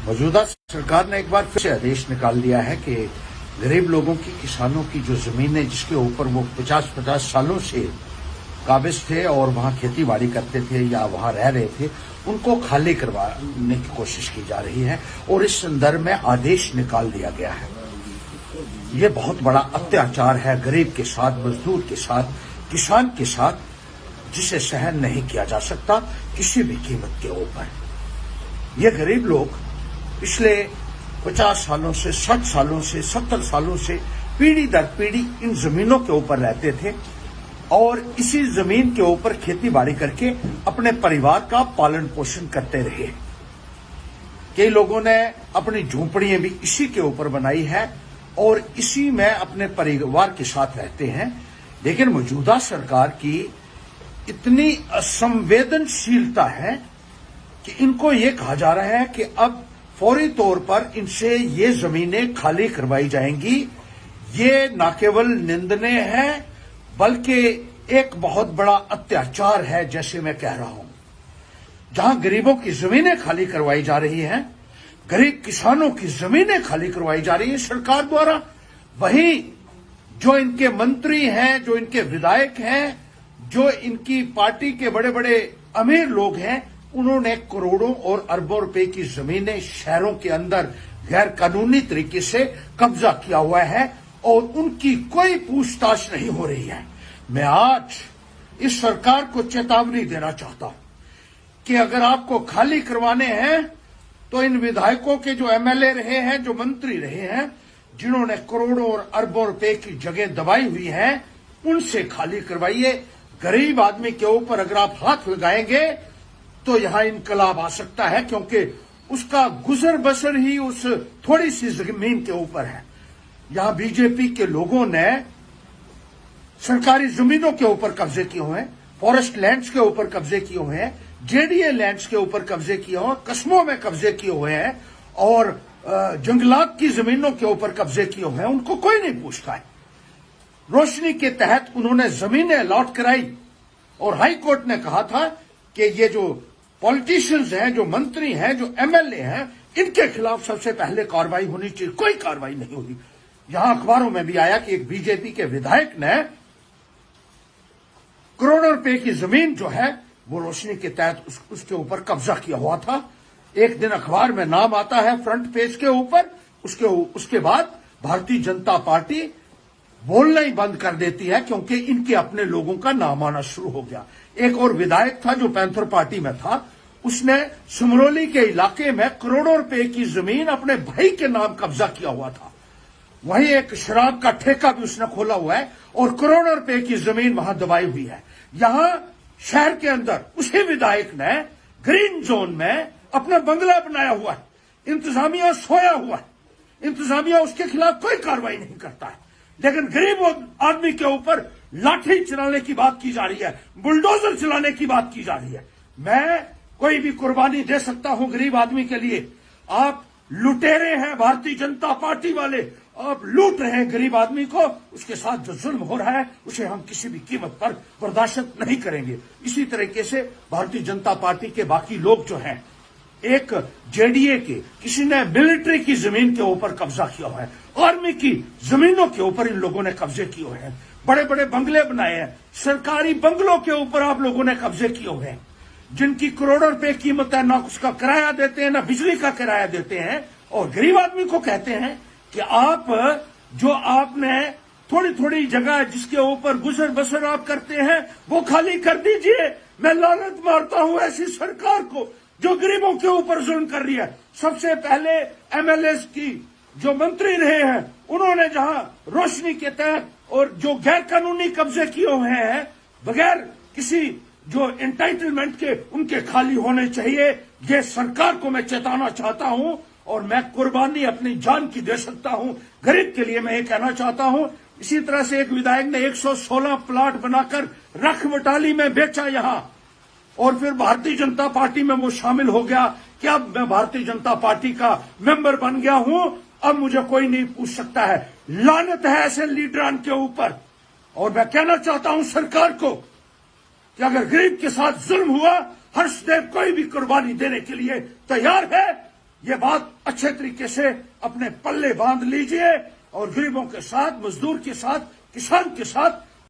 मौजूदा सरकार ने एक बार फिर से आदेश निकाल दिया है कि गरीब लोगों की, किसानों की जो जमीनें जिसके ऊपर वो 50-50 सालों से काबिज थे और वहां खेती बाड़ी करते थे या वहां रह रहे थे, उनको खाली करवाने की कोशिश की जा रही है और इस संदर्भ में आदेश निकाल दिया गया है। ये बहुत बड़ा अत्याचार है गरीब के साथ, मजदूर के साथ, किसान के साथ, जिसे सहन नहीं किया जा सकता किसी भी कीमत के ऊपर। ये गरीब लोग पिछले 50 सालों से, 60 सालों से, 70 सालों से पीढ़ी दर पीढ़ी इन जमीनों के ऊपर रहते थे और इसी जमीन के ऊपर खेती बाड़ी करके अपने परिवार का पालन पोषण करते रहे। कई लोगों ने अपनी झोंपड़ियां भी इसी के ऊपर बनाई है और इसी में अपने परिवार के साथ रहते हैं। लेकिन मौजूदा सरकार की इतनी असंवेदनशीलता है कि इनको ये कहा जा रहा है कि अब फौरी तौर पर इनसे ये जमीनें खाली करवाई जाएंगी। ये न केवल निंदनीय है बल्कि एक बहुत बड़ा अत्याचार है, जैसे मैं कह रहा हूं। जहां गरीबों की जमीनें खाली करवाई जा रही हैं, गरीब किसानों की जमीनें खाली करवाई जा रही है सरकार द्वारा, वहीं जो इनके मंत्री हैं, जो इनके विधायक हैं, जो इनकी पार्टी के बड़े बड़े अमीर लोग हैं, उन्होंने करोड़ों और अरबों रुपए की जमीनें शहरों के अंदर गैर कानूनी तरीके से कब्जा किया हुआ है और उनकी कोई पूछताछ नहीं हो रही है। मैं आज इस सरकार को चेतावनी देना चाहता हूं कि अगर आपको खाली करवाने हैं तो इन विधायकों के जो एमएलए रहे हैं, जो मंत्री रहे हैं, जिन्होंने करोड़ों और अरबों रुपए की जगह दबाई हुई है, उनसे खाली करवाइए। गरीब आदमी के ऊपर अगर आप हाथ लगाएंगे तो यहां इनकलाब आ सकता है, क्योंकि उसका गुजर बसर ही उस थोड़ी सी जमीन के ऊपर है। यहां बीजेपी के लोगों ने सरकारी जमीनों के ऊपर कब्जे किए हुए हैं, फॉरेस्ट लैंड्स के ऊपर कब्जे किए हुए हैं, जेडीए लैंड्स के ऊपर कब्जे किए हुए हैं, कस्बों में कब्जे किए हुए हैं और जंगलात की जमीनों के ऊपर कब्जे किए हुए हैं। उनको कोई नहीं पूछता है। रोशनी के तहत उन्होंने जमीनें अलॉट कराई और हाई कोर्ट ने कहा था कि ये जो पॉलिटिशियंस हैं, जो मंत्री हैं, जो एमएलए हैं, इनके खिलाफ सबसे पहले कार्रवाई होनी चाहिए। कोई कार्रवाई नहीं हुई। यहां अखबारों में भी आया कि एक बीजेपी के विधायक ने करोड़ों रुपए की जमीन जो है वो रोशनी के तहत उसके ऊपर कब्जा किया हुआ था। एक दिन अखबार में नाम आता है फ्रंट पेज के ऊपर, उसके बाद भारतीय जनता पार्टी बोलना ही बंद कर देती है, क्योंकि इनके अपने लोगों का नाम आना शुरू हो गया। एक और विधायक था जो पैंथर पार्टी में था, उसने सिमरोली के इलाके में करोड़ों रुपए की जमीन अपने भाई के नाम कब्जा किया हुआ था। वहीं एक शराब का ठेका भी उसने खोला हुआ है और करोड़ों रुपए की जमीन वहां दबाई हुई है। यहां शहर के अंदर उसी विधायक ने ग्रीन जोन में अपना बंगला बनाया हुआ है। इंतजामिया सोया हुआ है, इंतजामिया उसके खिलाफ कोई कार्रवाई नहीं करता है। लेकिन गरीब आदमी के ऊपर लाठी चलाने की बात की जा रही है, बुलडोजर चलाने की बात की जा रही है। मैं कोई भी कुर्बानी दे सकता हूं गरीब आदमी के लिए। आप लुटेरे हैं भारतीय जनता पार्टी वाले, आप लूट रहे हैं गरीब आदमी को। उसके साथ जो जुल्म हो रहा है उसे हम किसी भी कीमत पर बर्दाश्त नहीं करेंगे। इसी तरीके से भारतीय जनता पार्टी के बाकी लोग जो हैं, एक जेडीए के किसी ने मिलिट्री की जमीन के ऊपर कब्जा किया हुआ है, आर्मी की जमीनों के ऊपर इन लोगों ने कब्जे किए हुए हैं, बड़े बड़े बंगले बनाए हैं, सरकारी बंगलों के ऊपर आप लोगों ने कब्जे किए हुए हैं, जिनकी करोड़ों रुपए कीमत है। ना उसका किराया देते हैं, ना बिजली का किराया देते हैं, और गरीब आदमी को कहते हैं कि आपने थोड़ी थोड़ी जगह जिसके ऊपर गुजर बसर आप करते हैं वो खाली कर दीजिए। मैं लानत मारता हूं ऐसी सरकार को जो गरीबों के ऊपर जुल्म कर रही है। सबसे पहले एमएलए की जो मंत्री रहे हैं, उन्होंने जहां रोशनी के तहत और जो गैर कानूनी कब्जे किए हुए हैं बगैर किसी जो एंटाइटलमेंट के, उनके खाली होने चाहिए। ये सरकार को मैं चेताना चाहता हूं और मैं कुर्बानी अपनी जान की दे सकता हूं गरीब के लिए। मैं ये कहना चाहता हूं। इसी तरह से एक विधायक ने 116 प्लाट बनाकर रख बटाली में बेचा यहां, और फिर भारतीय जनता पार्टी में वो शामिल हो गया कि अब मैं भारतीय जनता पार्टी का मेंबर बन गया हूं, अब मुझे कोई नहीं पूछ सकता है। लानत है ऐसे लीडरान के ऊपर। और मैं कहना चाहता हूं सरकार को कि अगर गरीब के साथ जुल्म हुआ, हर्षदेव कोई भी कुर्बानी देने के लिए तैयार है। ये बात अच्छे तरीके से अपने पल्ले बांध लीजिए और गरीबों के साथ, मजदूर के साथ, किसान के साथ